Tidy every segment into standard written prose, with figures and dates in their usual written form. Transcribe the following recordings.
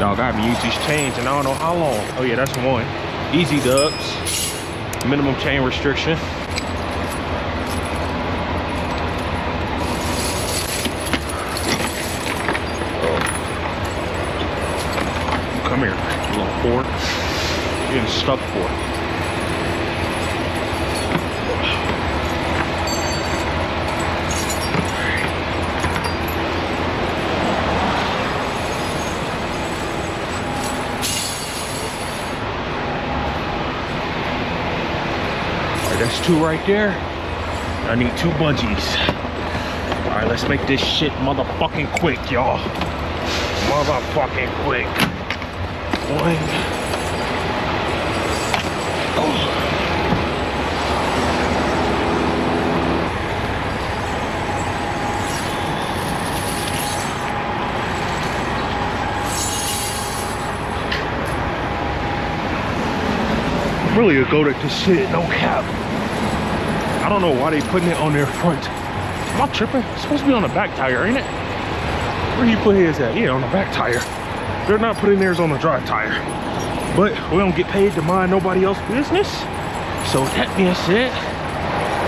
Dog, I haven't used these chains and I don't know how long. Oh yeah, that's one. Easy dubs. Minimum chain restriction. Oh. Come here, you little whore. You're getting stuck for it. That's two right there. I need two bungees. All right, let's make this shit motherfucking quick, y'all. Motherfucking quick. One. Oh. I'm really a goat at this shit, no cap. I don't know why they putting it on their front. Am I tripping? It's supposed to be on the back tire, ain't it? Where do you put his at? Yeah, on the back tire. They're not putting theirs on the dry tire. But we don't get paid to mind nobody else's business. So with that being said,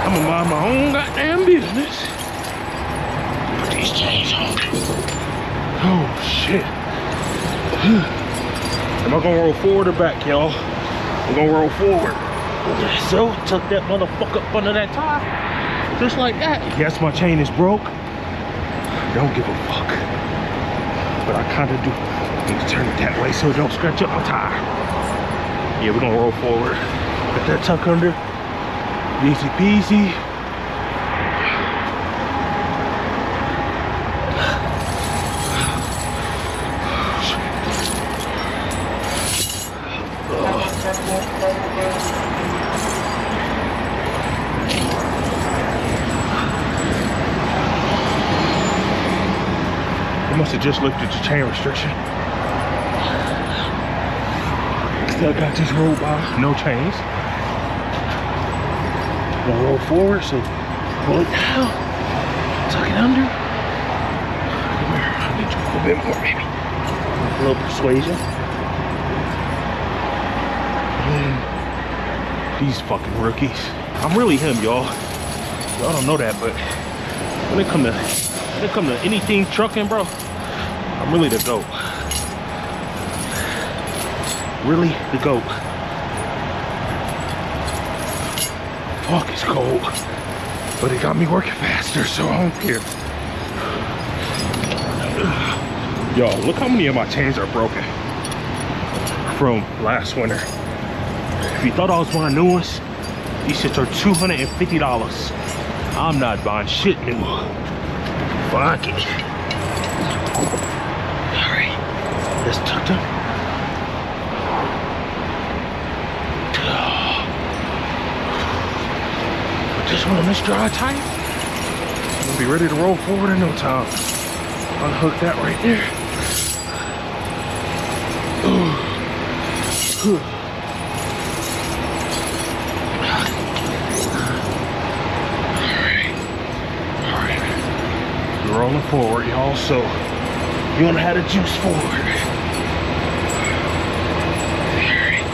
I'm gonna mind my own goddamn business. Put these chains on. Oh shit. Am I gonna roll forward or back, y'all? I'm gonna roll forward. So, tuck that motherfucker up under that tire. Just like that. Yes, my chain is broke. Don't give a fuck. But I kinda do need to turn it that way so it don't scratch up my tire. Yeah, we're gonna roll forward. Get that tuck under. Easy peasy. I must have just lifted the chain restriction. Still got this roll by, no chains. Gonna roll forward, so pull it down, tuck it under. Come here, I need you a little bit more, baby. A little persuasion. These fucking rookies. I'm really him, y'all. Y'all don't know that, but when it come to anything trucking, bro, I'm really the GOAT. Really the GOAT. Fuck, it's cold, but it got me working faster, so I don't care. Y'all, look how many of my chains are broken from last winter. If you thought I was buying new ones, these shits are $250. I'm not buying shit new. Fuck it. Alright, let's tuck them. Put this one on this dry tire. We'll be ready to roll forward in no time. Unhook that right there. Rolling forward, y'all, so you wanna have the juice forward. Alright.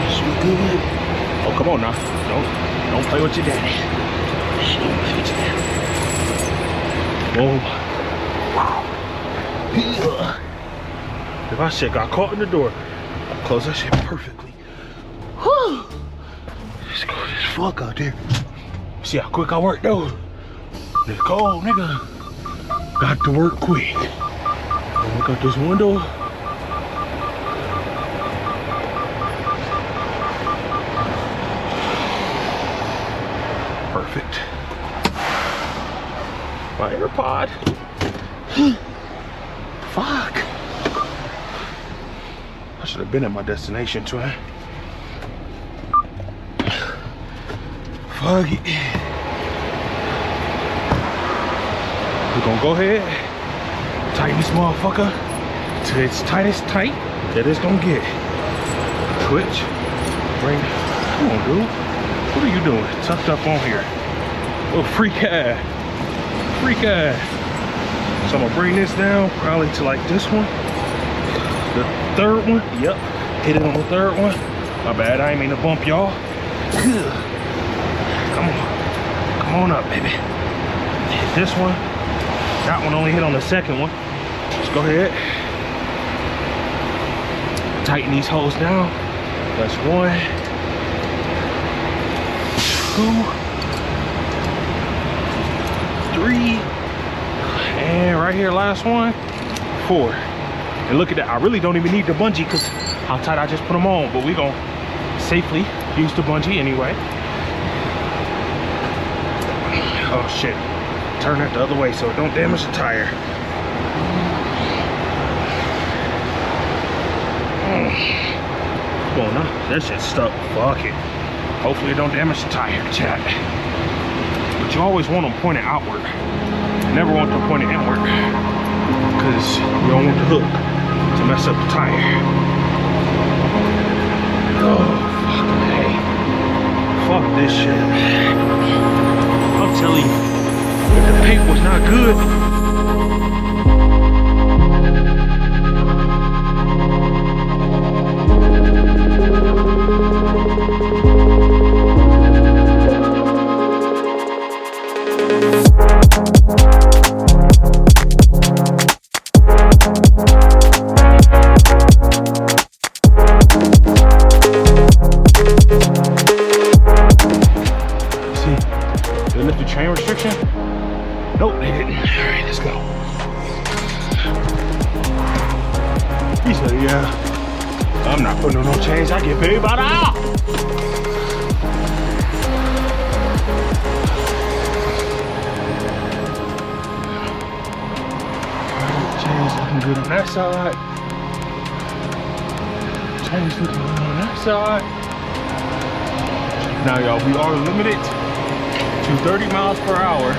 This we good. Oh, come on now. Don't play with your daddy. Don't play with your daddy. Boom. Wow. If I shit got caught in the door, I'll close that shit perfectly. Whew. It's cold as fuck out there. See how quick I work though? It's cold, nigga. Got to work quick. Look out this window. Perfect. My AirPod. Fuck. I should have been at my destination, twin. Fuck it. We're gonna go ahead, tighten this motherfucker to its tightest tight that it's gonna get. Twitch, bring, come on dude. What are you doing? Tucked up on here. Oh, freak ass. Freak ass. So I'm gonna bring this down probably to like this one. The third one, yep. Hit it on the third one. My bad, I ain't mean to bump y'all. Come on up, baby. Hit this one. That one only hit on the second one. Let's go ahead. Tighten these holes down. That's 1, 2, 3, and right here, last one, 4. And look at that, I really don't even need the bungee because how tight I just put them on, but we gonna safely use the bungee anyway. Oh shit, turn that the other way so it don't damage the tire. Come on now, that shit's stuck, fuck it. Hopefully it don't damage the tire, chat. But you always want them pointed outward. You never want them pointed inward because you don't want the hook to mess up the tire. Oh, fucking hey. Fuck this shit. I'm telling you, if the paint was not good, nope, they didn't. All right, let's go. He said, yeah, I'm not putting on no chains. I get paid by the hour. Chains looking good on that side. Chains looking good on that side. Now, y'all, we are limited to 30 miles per hour.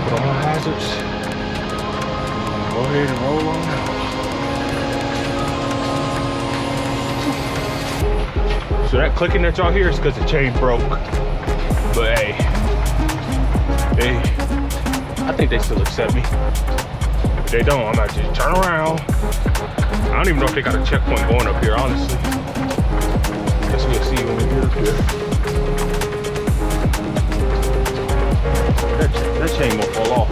Put on my hazards. Go ahead and roll on out. So that clicking that y'all hear is because the chain broke. But hey, I think they still accept me. If they don't, I'm about to just turn around. I don't even know if they got a checkpoint going up here, honestly. Guess we'll see when we get up here. That chain won't fall off.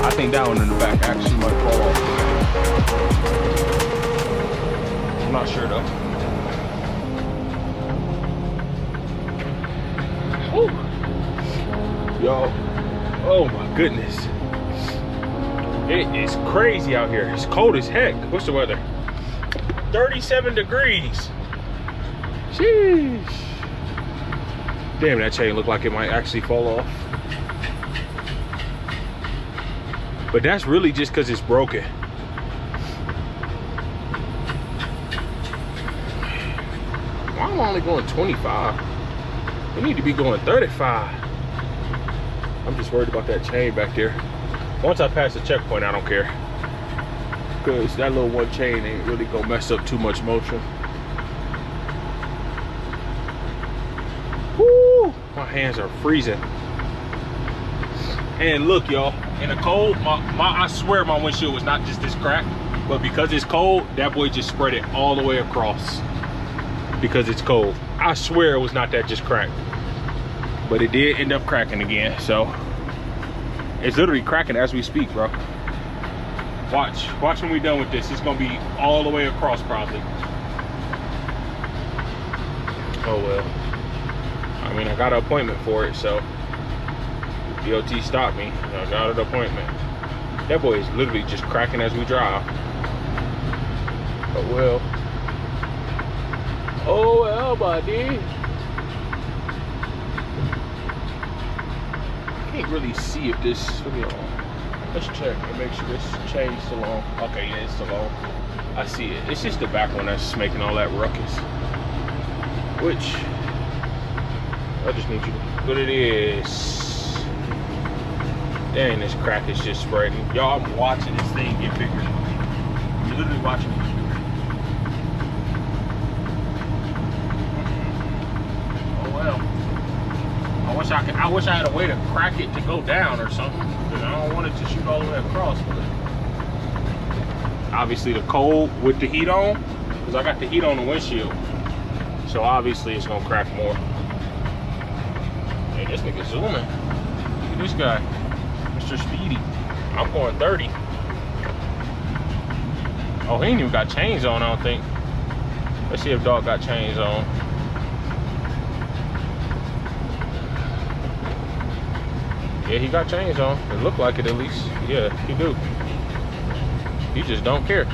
I think that one in the back actually might fall off. I'm not sure though. Woo. Yo, oh my goodness. It is crazy out here. It's cold as heck. What's the weather? 37 degrees. Sheesh. Damn, that chain looked like it might actually fall off. But that's really just because it's broken. Why am I only going 25? We need to be going 35. I'm just worried about that chain back there. Once I pass the checkpoint, I don't care. Because that little one chain ain't really gonna mess up too much motion. Woo! My hands are freezing. And look, y'all, in the cold, I swear my windshield was not just this crack, but because it's cold, that boy just spread it all the way across. Because it's cold. I swear it was not that just cracked. But it did end up cracking again, so. It's literally cracking as we speak, bro. Watch when we're done with this. It's gonna be all the way across probably. Oh well. I mean, I got an appointment for it, so DOT stopped me. I got an appointment. That boy is literally just cracking as we drive. Oh well. Oh well, buddy. Can't really see if this, let's check and make sure this chain's still on. Okay, yeah, it's still on. I see it. It's just the back one that's making all that ruckus. Which I just need you to, but it is. Dang, this crack is just spreading. Y'all, I'm watching this thing get bigger. I'm literally watching it get bigger. I wish I had a way to crack it to go down or something, because I don't want it to shoot all the way across. But obviously the cold with the heat on, because I got the heat on the windshield, so obviously it's gonna crack more. Hey, this nigga zooming. Look at this guy, Mr. Speedy. I'm going 30. Oh, he ain't even got chains on, I don't think. Let's see if dog got chains on. Yeah, he got chains on. It looked like it at least. Yeah, he do. He just don't care.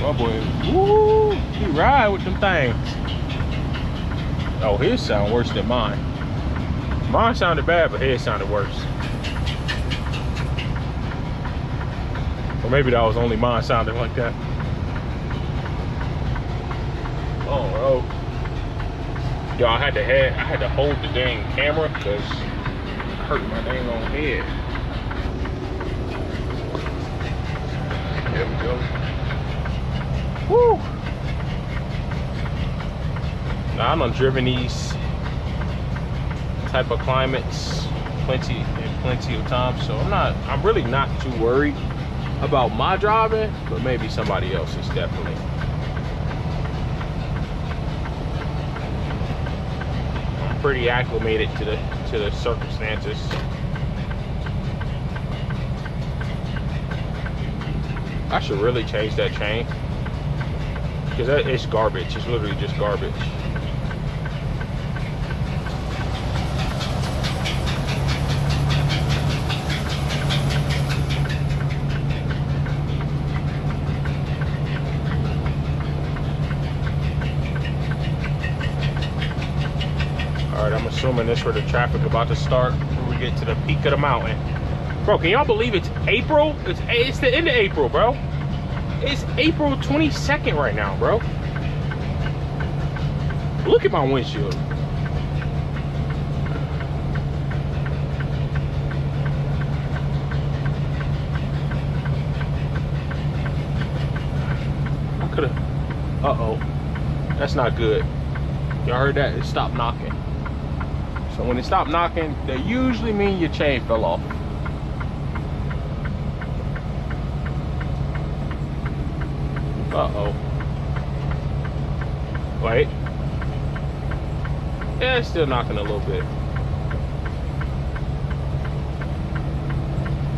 Oh boy, woo! He ride with them things. Oh, his sound worse than mine. Mine sounded bad, but his sounded worse. Or maybe that was only mine sounding like that. Oh, bro. Yo, I had to hold the dang camera because it hurt my dang on head. There we go. Woo! Now I done driven these type of climates plenty of times, so I'm really not too worried about my driving, but maybe somebody else is definitely. I'm pretty acclimated to the circumstances. I should really change that chain, because it's garbage. It's literally just garbage. Alright, I'm assuming this where the traffic about to start when we get to the peak of the mountain. Bro, can y'all believe it's April? It's the end of April, bro. It's April 22nd right now, bro. Look at my windshield. I could've. Uh-oh. That's not good. Y'all heard that? It stopped knocking. So when it stopped knocking, that usually means your chain fell off. Uh-oh. Wait. Yeah, it's still knocking a little bit.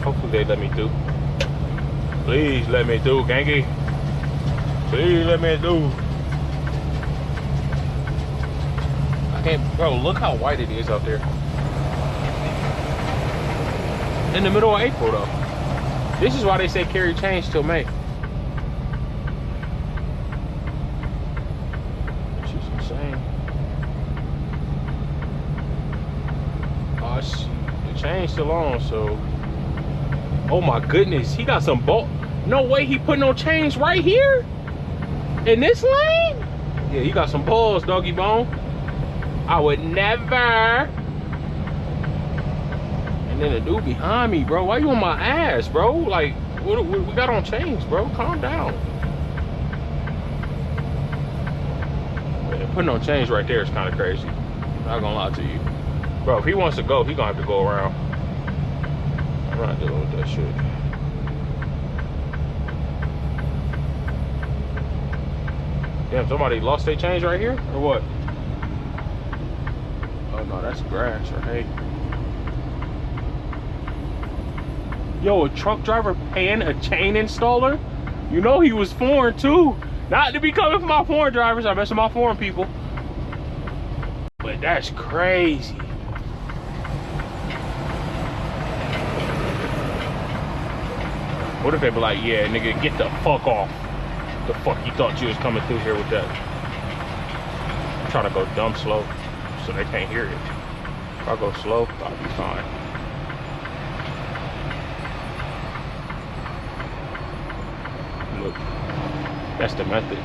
Hopefully they let me through. Please let me through, gangy. Please let me through. I can't, bro, look how white it is out there. In the middle of April, though. This is why they say carry chains till May. Chain still on, so oh my goodness, he got some bolt. No way he put no chains right here in this lane. Yeah, he got some balls, doggy bone. I would never. And then the dude behind me, bro, why you on my ass, bro? Like, what we got on chains, bro? Calm down. Man, putting on chains right there is kind of crazy, not gonna lie to you. Bro, if he wants to go, he gonna have to go around. I'm not dealing with that shit. Damn, somebody lost their change right here? Or what? Oh no, that's grass or hay. Yo, a truck driver paying a chain installer? You know he was foreign too. Not to be coming for my foreign drivers, I mess with my foreign people. But that's crazy. What if they be like, yeah, nigga, get the fuck off. The fuck you thought you was coming through here with that? I'm trying to go dumb slow so they can't hear it. If I go slow, I'll be fine. Look, that's the method.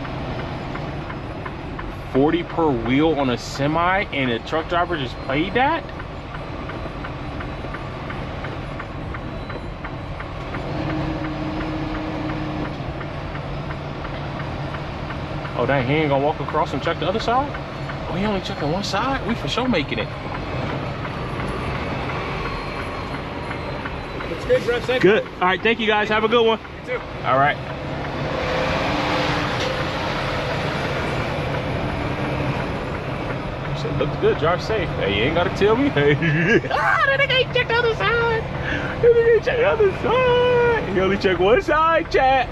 40 per wheel on a semi and a truck driver just paid that? Oh dang, he ain't gonna walk across and check the other side? We only checking one side? We for sure making it. Looks good, bro. Safe. Good. All right, thank you guys. Have a good one. You too. All right. Shit looks good. Drive safe. Hey, you ain't gotta tell me. Hey. That nigga ain't checked the other side. That nigga ain't checked the other side. He only checked one side, chat.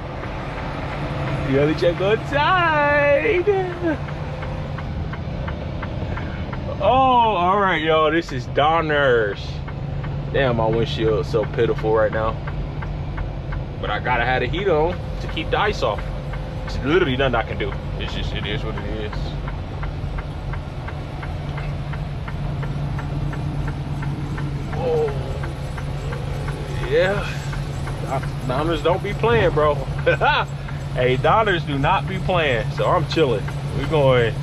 He only checked one side. Oh, all right, y'all. This is Donners. Damn, my windshield is so pitiful right now. But I gotta have the heat on to keep the ice off. It's literally nothing I can do. It's just, it is what it is. Oh, yeah. Donners don't be playing, bro. Hey, Donners do not be playing. So I'm chilling. We're going.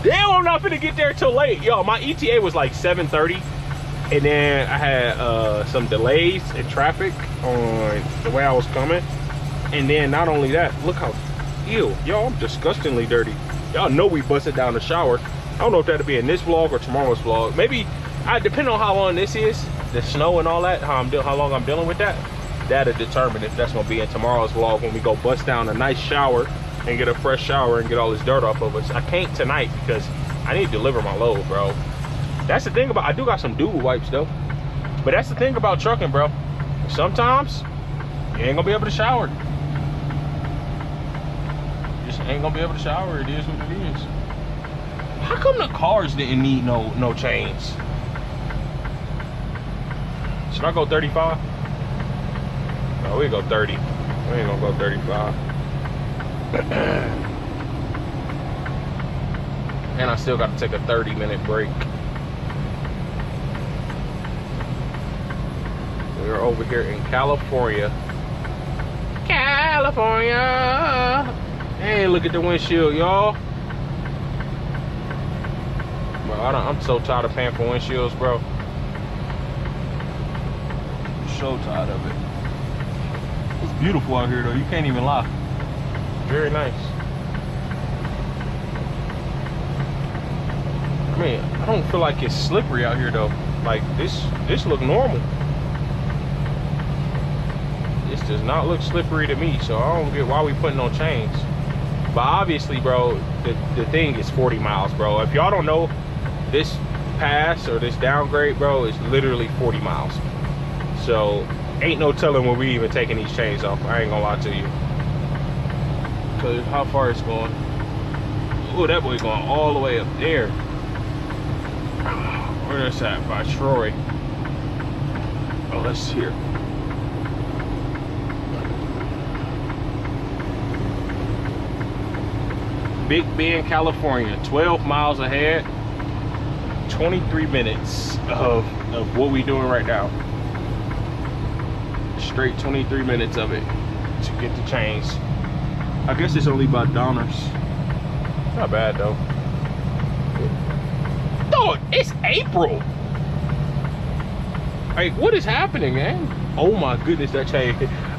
Damn, I'm not finna get there till late. Yo, my ETA was like 7:30. And then I had some delays in traffic on the way I was coming. And then not only that, look how, ew, y'all, I'm disgustingly dirty. Y'all know we busted down the shower. I don't know if that'll be in this vlog or tomorrow's vlog. Maybe, depending on how long this is, the snow and all that, how long I'm dealing with that, that'll determine if that's gonna be in tomorrow's vlog when we go bust down a nice shower and get a fresh shower and get all this dirt off of us. I can't tonight because I need to deliver my load, bro. That's the thing about, I do got some Dual wipes though. But that's the thing about trucking, bro. Sometimes you ain't gonna be able to shower. Just ain't gonna be able to shower. It is what it is. How come the cars didn't need no chains? Should I go 35? No, we go 30. We ain't gonna go 35. And I still got to take a 30-minute break. We're over here in California. California. Hey, look at the windshield, y'all. Bro, I'm so tired of paying for windshields, bro. I'm so tired of it. It's beautiful out here, though. You can't even lie. Very nice. I mean, I don't feel like it's slippery out here, though. Like, this look normal. This does not look slippery to me, so I don't get why we putting on chains. But obviously, bro, the thing is 40 miles, bro. If y'all don't know, this pass or this downgrade, bro, is literally 40 miles. So ain't no telling when we even taking these chains off. I ain't gonna lie to you. Cause how far it's going. Oh, that boy's going all the way up there. Where's that? By Troy. Oh, let's see here. Big Bend, California. 12 miles ahead. 23 minutes of what we doing right now. Straight 23 minutes of it to get the chains. I guess it's only by Donners. Not bad though. Dog, it's April. Like, what is happening, man? Oh my goodness, that change.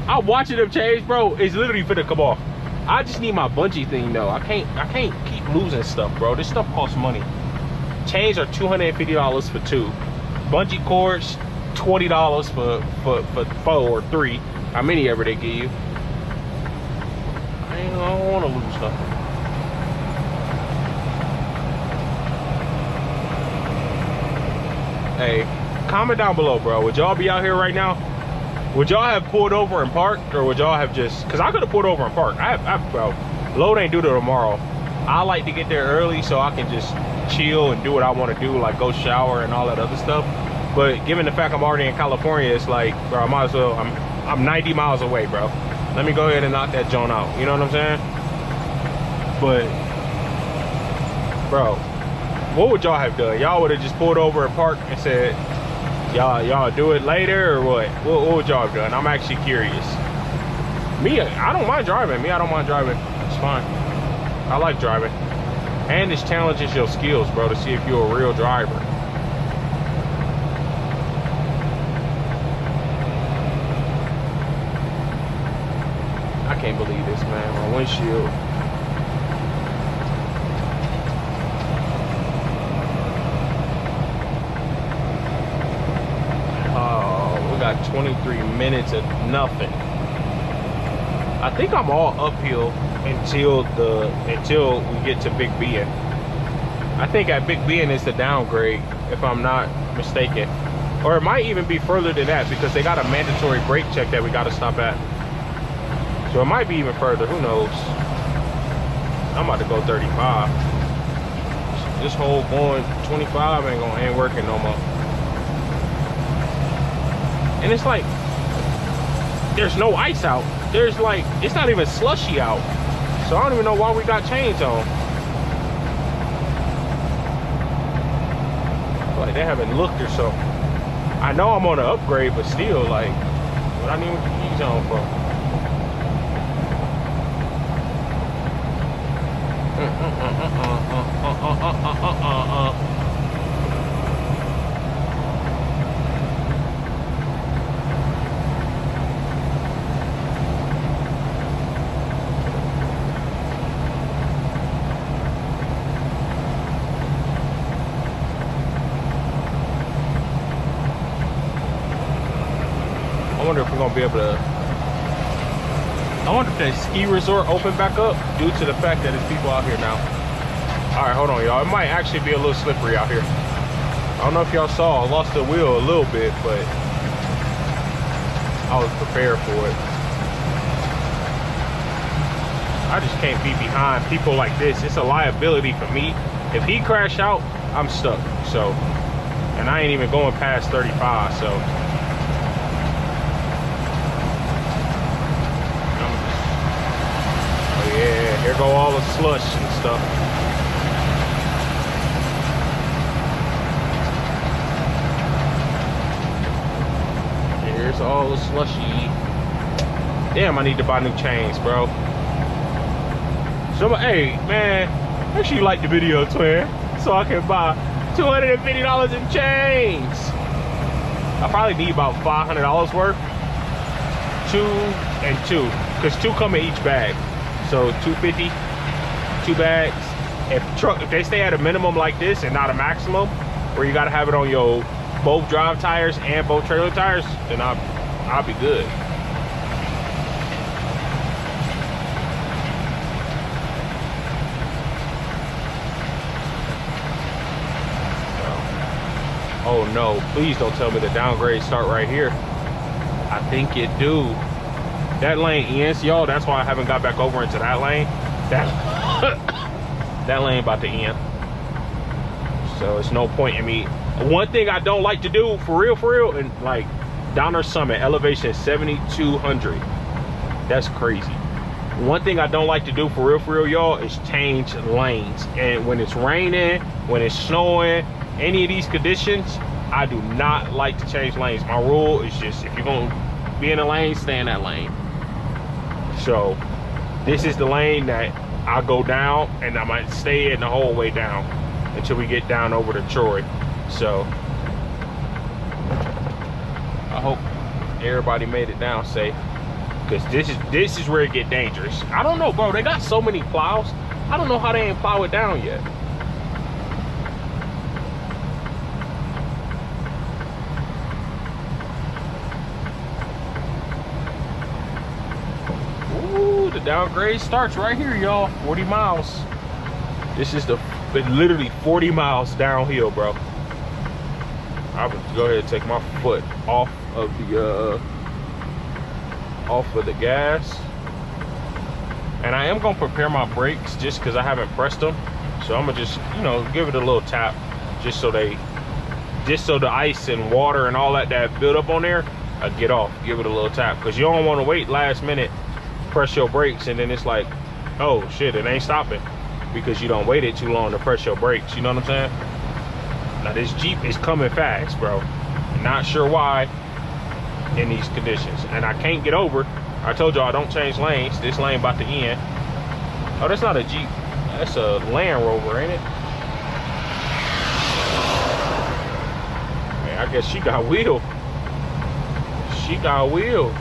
I'm watching them change, bro. It's literally finna come off. I just need my bungee thing though. I can't keep losing stuff, bro. This stuff costs money. Chains are $250 for 2. Bungee cords, $20 for 4 or 3. How many ever they give you? I don't want to lose nothing. Hey, comment down below, bro. Would y'all be out here right now? Would y'all have pulled over and parked, or would y'all have just? Cause I could have pulled over and parked. Bro, load ain't due till tomorrow. I like to get there early so I can just chill and do what I want to do, like go shower and all that other stuff. But given the fact I'm already in California, it's like, bro, I might as well. I'm 90 miles away, bro. Let me go ahead and knock that joint out. You know what I'm saying? But, bro, what would y'all have done? Y'all would have just pulled over and parked and said, y'all do it later or what? What would y'all have done? I'm actually curious. Me, I don't mind driving. I don't mind driving. It's fine. I like driving. And this challenges your skills, bro, to see if you're a real driver. I can't believe this, man. My windshield. got 23 minutes of nothing. I think I'm all uphill until we get to Big Ben. I think at Big Ben is the downgrade, if I'm not mistaken. Or it might even be further than that because they got a mandatory brake check that we got to stop at. So it might be even further, who knows. I'm about to go 35. This whole going 25 ain't working no more. And it's like, there's no ice out. There's like, it's not even slushy out. So I don't even know why we got chains on. Like they haven't looked or something. I know I'm on an upgrade, but still, like, what I need with the keys on for? I wonder if we're gonna be able to. I wonder if that ski resort opened back up due to the fact that there's people out here now. All right, hold on, y'all. It might actually be a little slippery out here. I don't know if y'all saw. I lost the wheel a little bit, but I was prepared for it. I just can't be behind people like this. It's a liability for me. If he crash out, I'm stuck. So, and I ain't even going past 35. So. Yeah, here go all the slush and stuff. Here's all the slushy. Damn, I need to buy new chains, bro. So, hey, man, make sure you like the video, twin, so I can buy $250 in chains. I probably need about $500 worth. 2 and 2, because 2 come in each bag. So 250, 2 bags. If they stay at a minimum like this and not a maximum, where you gotta have it on your both drive tires and both trailer tires, then I'll be good. Oh no, please don't tell me the downgrades start right here. I think it do. That lane ends, y'all. That's why I haven't got back over into that lane. That lane about to end. So it's no point in me. One thing I don't like to do, for real, and like Donner Summit, elevation 7,200. That's crazy. One thing I don't like to do, for real, y'all, is change lanes. And when it's raining, when it's snowing, any of these conditions, I do not like to change lanes. My rule is just, if you're gonna be in a lane, stay in that lane. So this is the lane that I go down, and I might stay in the whole way down until we get down over to Troy. So I hope everybody made it down safe, because this is where it get dangerous. I don't know, bro. They got so many plows. I don't know how they ain't plow it down yet. The downgrade starts right here, y'all. 40 miles. This is literally 40 miles downhill, bro. I would go ahead and take my foot off of the gas, and I am gonna prepare my brakes just because I haven't pressed them. So I'm gonna just, you know, give it a little tap, just so the ice and water and all that build up on there, I get off. Give it a little tap, because you don't want to wait last minute, press your brakes, and then it's like, oh shit, it ain't stopping because you don't waited too long to press your brakes. You know what I'm saying? Now this Jeep is coming fast, bro. Not sure why in these conditions, and I can't get over. I told y'all I don't change lanes. This lane about to end. Oh, that's not a Jeep, that's a Land Rover, ain't it? Man, I guess she got wheel. She got wheel.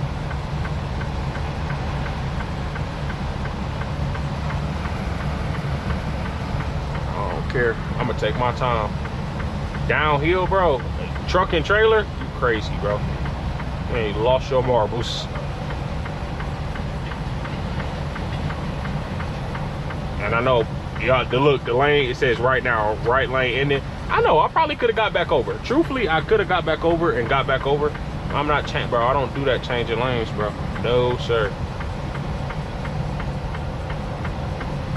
Care. I'm gonna take my time. Downhill, bro. Truck and trailer, you crazy, bro. Hey, you lost your marbles. And I know, y'all, the lane, it says right now, right lane ending. I know, I probably could have got back over. Truthfully, I could have got back over and got back over. I'm not bro, I don't do that changing lanes, bro. No, sir.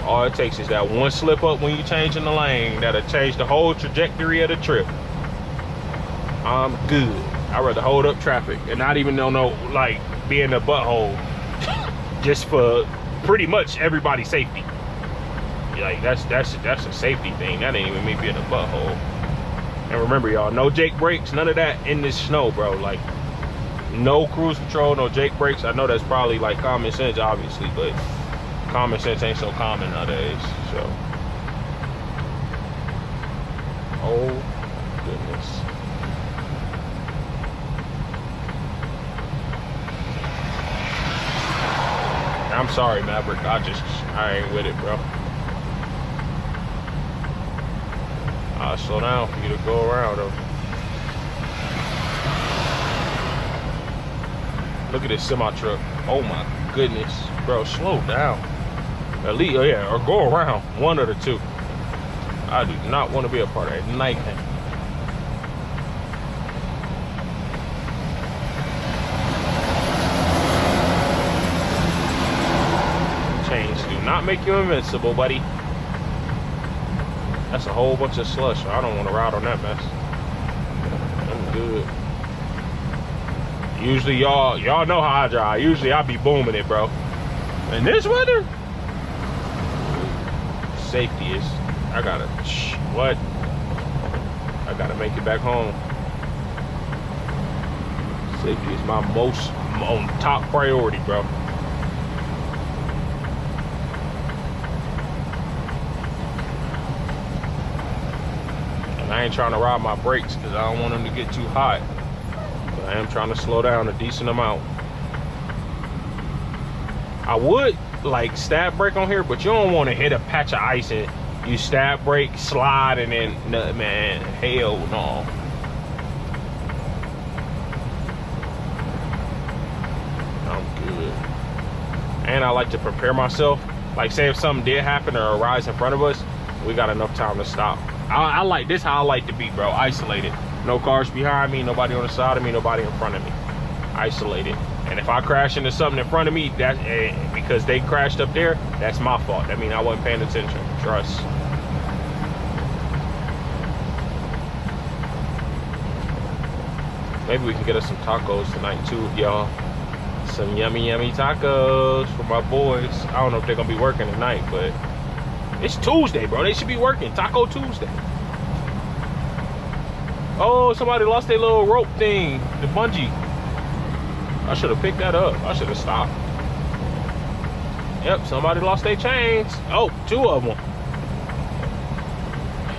All it takes is that one slip up when you change in the lane that'll change the whole trajectory of the trip. I'm good. I'd rather hold up traffic and not even know, like, be in a butthole just for pretty much everybody's safety. Like, that's a safety thing. That ain't even me being a butthole. And remember, y'all, no Jake brakes, none of that in this snow, bro. Like, no cruise control, no Jake brakes. I know that's probably like common sense, obviously, but common sense ain't so common nowadays. So, oh goodness. I'm sorry, Maverick. I ain't with it, bro. I'll slow down for you to go around, though. Look at this semi truck. Oh my goodness, bro, slow down. At least, oh yeah, or go around. One of the two. I do not want to be a part of that nightmare. Chains do not make you invincible, buddy. That's a whole bunch of slush. I don't want to ride on that mess. I'm good. Usually y'all know how I drive. Usually I be booming it, bro. In this weather, safety is, I gotta make it back home. Safety is my most on top priority, bro. I ain't trying to ride my brakes because I don't want them to get too hot. But I am trying to slow down a decent amount. I would like stab brake on here, but you don't want to hit a patch of ice and you stab brake, slide, and then, man, hell no. I'm good. And I like to prepare myself. Like, say if something did happen or arise in front of us, we got enough time to stop. I like this how I like to be, bro. Isolated. No cars behind me, nobody on the side of me, nobody in front of me. Isolated. And if I crash into something in front of me, that's because they crashed up there, that's my fault. That means I wasn't paying attention. Trust. Maybe we can get us some tacos tonight too, y'all. Some yummy, yummy tacos for my boys. I don't know if they're gonna be working tonight, but it's Tuesday, bro. They should be working. Taco Tuesday. Oh, somebody lost their little rope thing. The bungee. I should have picked that up. I should have stopped. Yep, somebody lost their chains. Oh, 2 of them.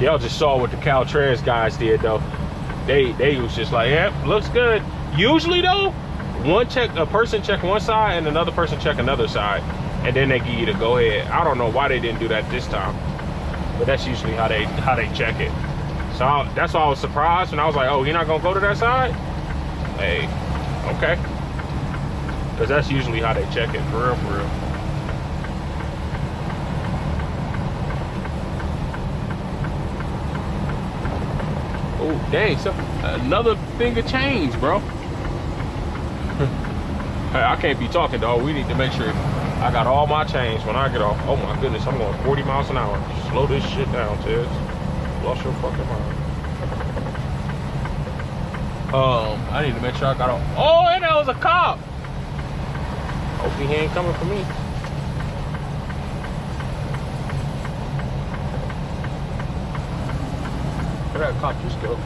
Y'all just saw what the Caltrans guys did, though. They was just like, yep, looks good. Usually, though, a person check one side and another person check another side. And then they give you the go ahead. I don't know why they didn't do that this time, but that's usually how they check it. So that's why I was surprised when I was like, oh, you're not gonna go to that side? Hey, okay. Because that's usually how they check it, for real, for real. Oh, dang, so another thing of change, bro. Hey, I can't be talking, dog. We need to make sure I got all my change when I get off. Oh my goodness, I'm going 40 miles an hour. Slow this shit down, Tiz. Lost your fucking mind. I need to make sure I got off. Oh, and that was a cop. Hopefully he ain't coming for me. Where that cop just go?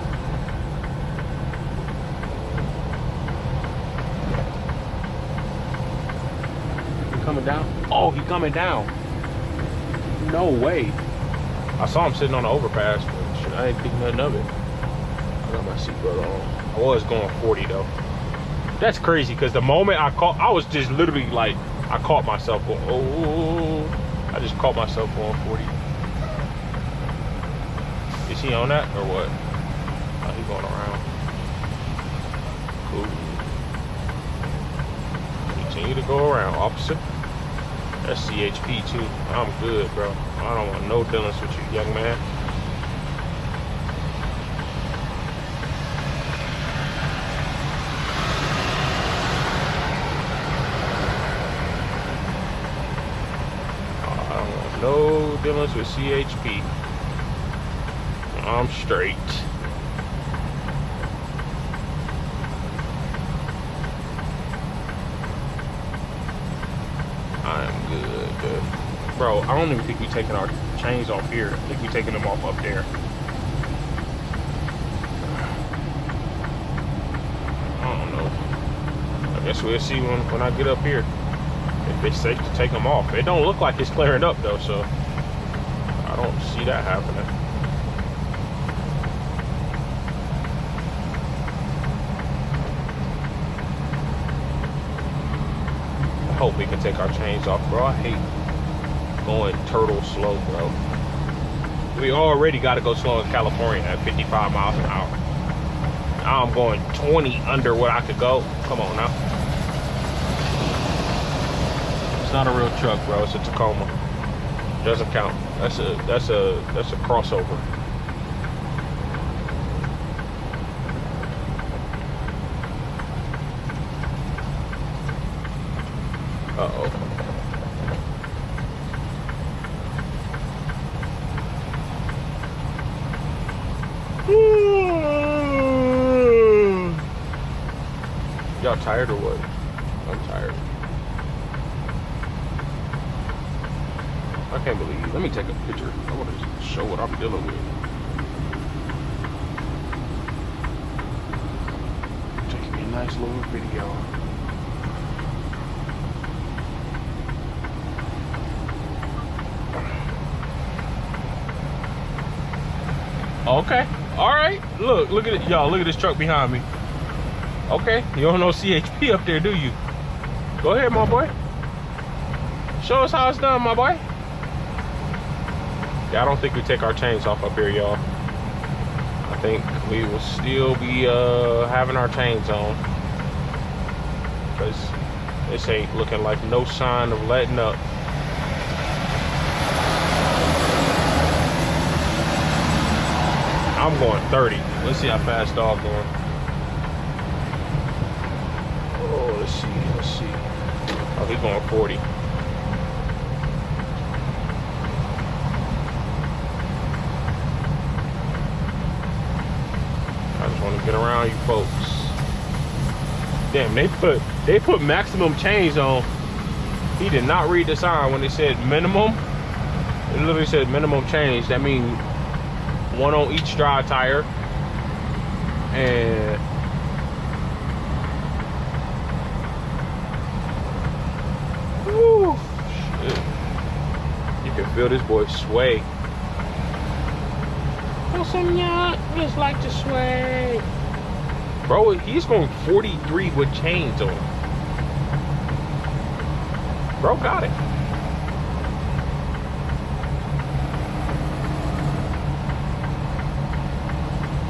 Coming down? Oh, he coming down. No way. I saw him sitting on the overpass, but shit, I ain't think nothing of it. I got my seatbelt on. I was going 40 though. That's crazy because the moment I was just literally like, I caught myself going, oh, I just caught myself going 40. Is he on that or what? Oh, he going around. Cool. Continue to go around, officer. That's CHP too. I'm good, bro. I don't want no dealings with you, young man. I don't want no dealings with CHP. I'm straight. I'm good. Bro, I don't even think we taking our chains off here. I think we taking them off up there. I don't know. I guess we'll see when I get up here if it's safe to take them off. It don't look like it's clearing up though, so I don't see that happening. I hope we can take our chains off, bro. I hate going turtle slow, bro. We already got to go slow in California at 55 miles an hour. Now I'm going 20 under what I could go. Come on now. It's not a real truck, bro. It's a Tacoma. Doesn't count. That's a crossover. Uh-oh. Y'all tired or what? I'm tired. I can't believe it. Let me take a picture. I want to show what I'm dealing with. Take me a nice little video. Okay. All right. Look at it, y'all. Look at this truck behind me. Okay. You don't know CHP up there, do you? Go ahead, my boy. Show us how it's done, my boy. Yeah, I don't think we take our chains off up here, y'all. I think we will still be having our chains on, because this ain't looking like no sign of letting up. I'm going 30. Let's see how fast dog going. Oh, let's see. Oh, he's going 40. I just want to get around you folks. Damn, they put maximum chains on. He did not read the sign when they said minimum. It literally said minimum change. That means one on each drive tire, and woo, shit. You can feel this boy sway. Some yacht just like to sway. Bro, he's going 43 with chains on. Bro got it.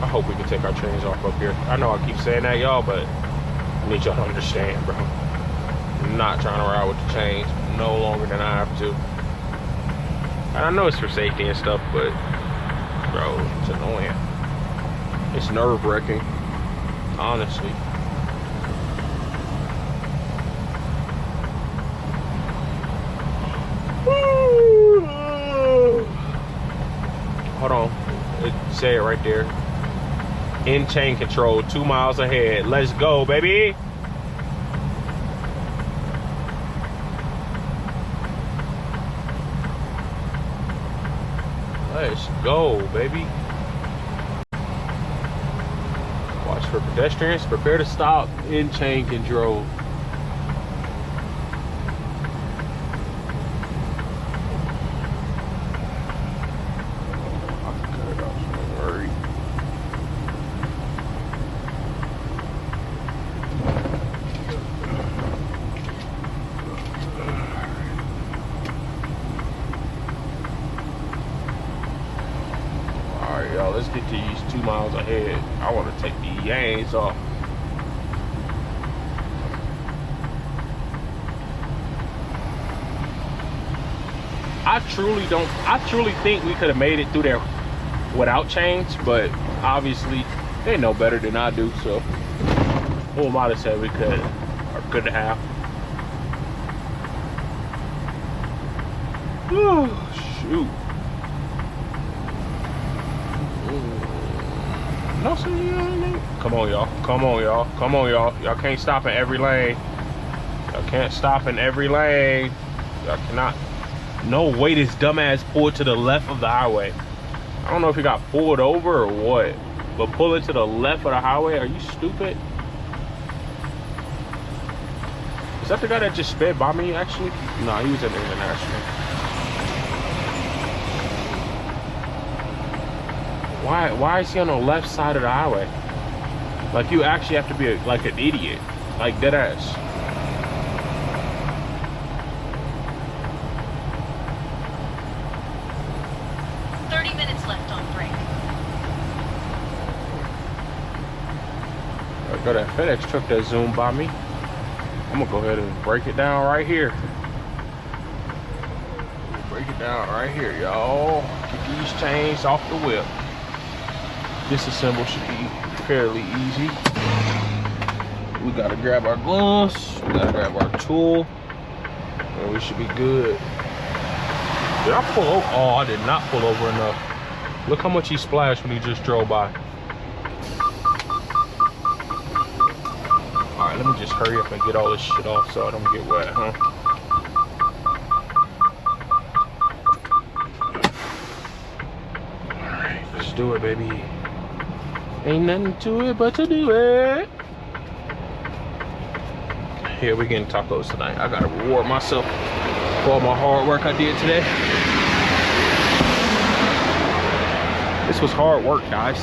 I hope we can take our chains off up here. I know I keep saying that, y'all, but I need y'all to understand, bro. I'm not trying to ride with the chains no longer than I have to. And I know it's for safety and stuff, but bro, it's annoying. It's nerve-wracking, honestly. Hold on, say it right there. In chain control, 2 miles ahead. Let's go, baby. Let's go, baby. Watch for pedestrians. Prepare to stop. In chain control. Y'all, let's get these 2 miles ahead. I want to take the yangs off. I truly think we could have made it through there without chains, but obviously they know better than I do, so who am I to say we could or could have? Oh, shoot. No, sir, come on, y'all. Come on, y'all. Come on, y'all. Y'all can't stop in every lane. Y'all can't stop in every lane. Y'all cannot. No way this dumbass pulled to the left of the highway. I don't know if he got pulled over or what, but pulling to the left of the highway, are you stupid? Is that the guy that just sped by me, actually? No, he was in the international. Why is he on the left side of the highway? Like, you actually have to be like an idiot. Like, dead ass. Got that FedEx truck that zoomed by me. I'm gonna go ahead and break it down right here. Break it down right here, y'all. Get these chains off the whip. Disassemble should be fairly easy. We gotta grab our gloves. We gotta grab our tool. And we should be good. Did I pull over? Oh, I did not pull over enough. Look how much he splashed when he just drove by. Alright, let me just hurry up and get all this shit off so I don't get wet, huh? Alright, let's do it, baby. Ain't nothing to it but to do it. Here, we getting tacos tonight. I gotta reward myself for all my hard work I did today. This was hard work, guys.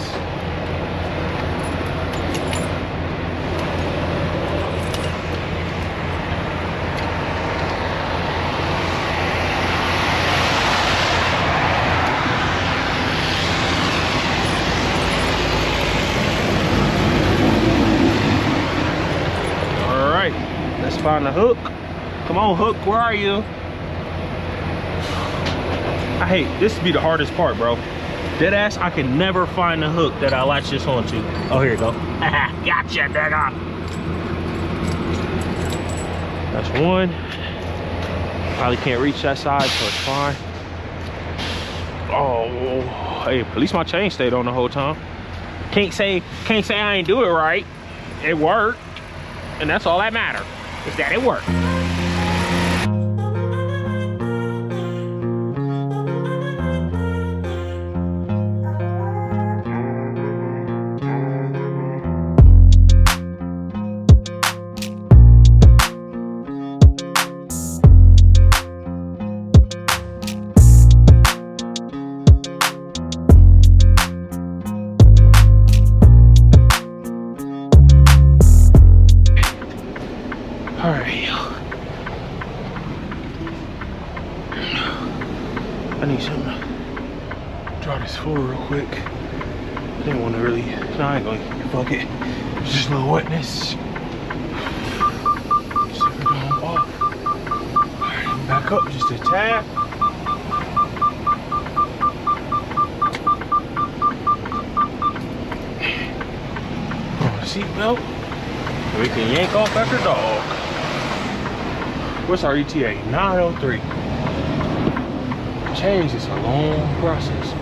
Find the hook. Come on, hook, where are you? I hate this be the hardest part, bro. Dead ass, I can never find the hook that I latch this onto. Oh, here you go. Gotcha, nigga. That's one. Probably can't reach that side, so it's fine. Oh, hey, at least my chain stayed on the whole time. Can't say I ain't do it right. It worked, and that's all that matters. Is that it worked. I need some draw this forward real quick. I didn't want to really, no, I ain't gonna fuck it. It's just a little wetness. So we're going off. Alright, back up just a tad. Put on the seatbelt. We can yank off after dog. What's our ETA? 903. Change is a long process.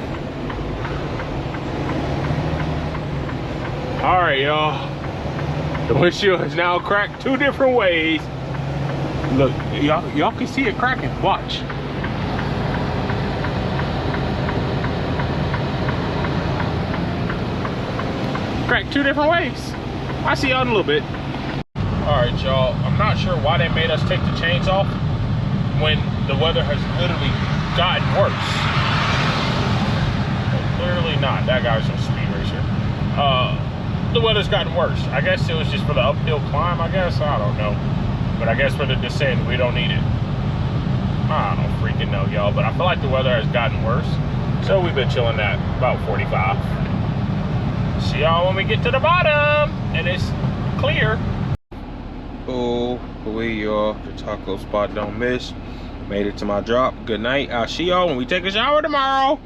All right, y'all. The windshield is now cracked 2 different ways. Look, y'all can see it cracking. Watch. Cracked 2 different ways. I'll see y'all in a little bit. All right, y'all. I'm not sure why they made us take the chains off when the weather has literally gotten worse. Well, clearly not. That guy's a speed racer. The weather's gotten worse. I guess it was just for the uphill climb, I guess. I don't know. But I guess for the descent, we don't need it. I don't freaking know, y'all. But I feel like the weather has gotten worse. So we've been chilling at about 45. See y'all when we get to the bottom. And it's clear. Oh, away y'all. The taco spot don't miss. Made it to my drop. Good night. I'll see y'all when we take a shower tomorrow.